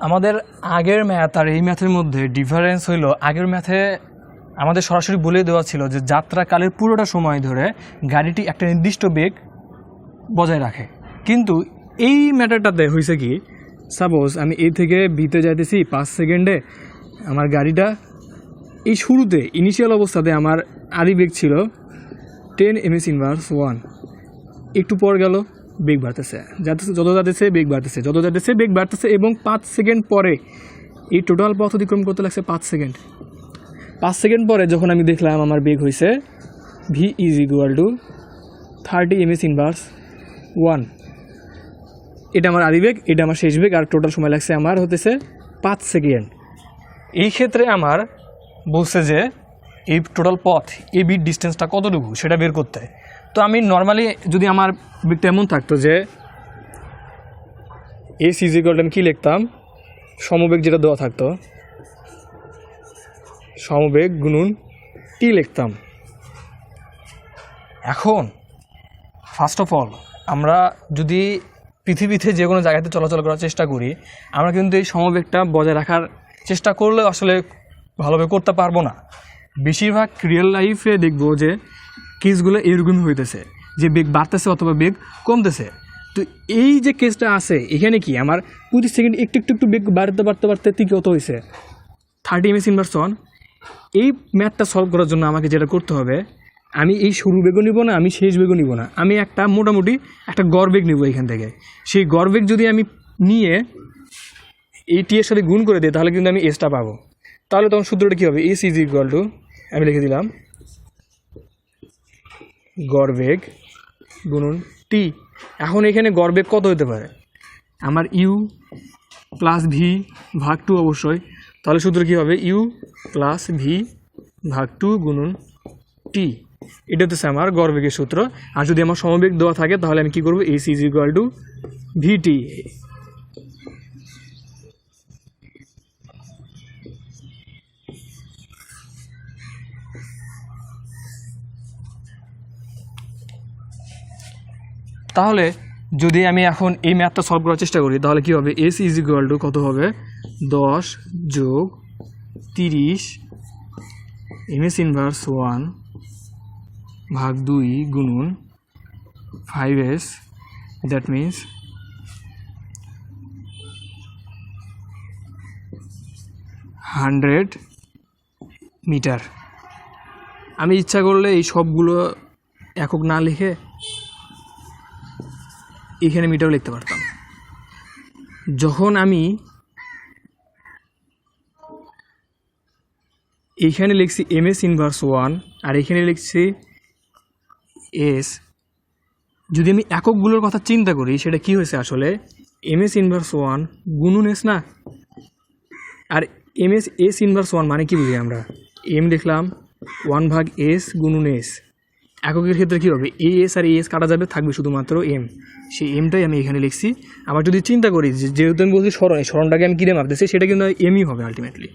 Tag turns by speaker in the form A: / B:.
A: আমাদের আগের ম্যাথ আর এই ম্যাথের মধ্যে ডিফারেন্স হইল, আগের ম্যাথে আমাদের সরাসরি বলে দেওয়া ছিল যে যাত্রাকালের পুরোটা সময় ধরে গাড়িটি একটা নির্দিষ্ট বেগ বজায় রাখে। কিন্তু এই ম্যাটারটাতে হয়েছে কি, সাপোজ আমি এ থেকে বিতে যাইতেছি 5 সেকেন্ডে, আমার গাড়িটা এই শুরুতে ইনিশিয়াল অবস্থাতে আমার আদি বেগ ছিল 10 ms−1, একটু পর গেল বেগ বাড়তেছে, যত যাচ্ছে বেগ বাড়তেছে, যত যাচ্ছে বেগ বাড়তেছে, এবং 5 সেকেন্ড পরে এই টোটাল পথ অতিক্রম করতে লাগছে 5 সেকেন্ড। 5 সেকেন্ড পরে যখন আমি দেখলাম আমার বেগ হয়েছে v = 30 ms−1, এটা আমার আদি বেগ, এটা আমার শেষ বেগ, আর টোটাল সময় লাগছে আমার হতেছে 5 সেকেন্ড। এই ক্ষেত্রে আমার বলছে যে এই টোটাল পথ এই বিট ডিস্টেন্সটা কতটুকু সেটা বের করতে। তো আমি নর্মালি যদি আমার বেগটা এমন থাকতো যে AC = আমি কী লিখতাম, সমবেগ যেটা দেওয়া থাকতো, সমবেগ গুণন T লিখতাম। এখন ফার্স্ট অফ অল আমরা যদি পৃথিবীতে যে কোনো জায়গাতে চলাচল করার চেষ্টা করি, আমরা কিন্তু এই সমবেগটা বজায় রাখার চেষ্টা করলেও আসলে ভালোভাবে করতে পারবো না। বেশিরভাগ রিয়েল লাইফে দেখবো যে কেসগুলো এরকমই হইতেছে, যে বেগ বাড়তেছে অথবা বেগ কমতেছে। তো এই যে কেসটা আছে এখানে কি আমার প্রতি সেকেন্ড একটু একটু একটু বেগ বাড়তে বাড়তে বাড়তে কত হয়েছে 30 ms/s। এই ম্যাথটা সলভ করার জন্য আমাকে যেটা করতে হবে, আমি এই শুরু বেগও নিব না, আমি শেষ বেগও নিব না, আমি একটা মোটামুটি একটা গড় বেগ নিব এখান থেকে। সেই গড় বেগ যদি আমি নিয়ে এই টি এর সাথে গুণ করে দিই তাহলে কিন্তু আমি এসটা পাবো। তাহলে তখন সূত্রটা কী হবে, AC = আমি লিখে দিলাম গড় বেগ গুণন T। এখন এখানে গড় বেগ কত হতে পারে, আমার U + V/2 অবশ্যই। তাহলে সূত্র কী হবে, U + V/2 গুণন T, এটা হচ্ছে আমার গড় বেগের সূত্র। আর যদি আমার সমবেগ দেওয়া থাকে তাহলে আমি কী করবো, AC = VT। তাহলে যদি আমি এখন এই ম্যাথটা সলভ করার চেষ্টা করি তাহলে কী হবে, AC = কত হবে, 10 + 30 ms−1/2 গুণন 5s, দ্যাট মিন্স 100 মিটার। আমি ইচ্ছা করলে এই সবগুলো একক না লিখে এখানে মিটার লিখতে পারতাম। যখন আমি এইখানে লিখছি ms−1 আর এখানে লিখছি s, যদি আমি এককগুলোর কথা চিন্তা করি সেটা কি হয়েছে আসলে, ms−1 গুণন s না। আর s−1 মানে কি বুঝি আমরা, m লিখলাম 1/s গুণন s। এককের ক্ষেত্রে কী হবে, as আর as কাটা যাবে, থাকবে শুধুমাত্র m, সেই mটাই আমি এখানে লিখছি। আবার যদি চিন্তা করি যেহেতু আমি বলছি স্মরণ, এই স্মরণটাকে আমি কী দিয়ে মাপতেছি, সেটা কিন্তু mই হবে আলটিমেটলি।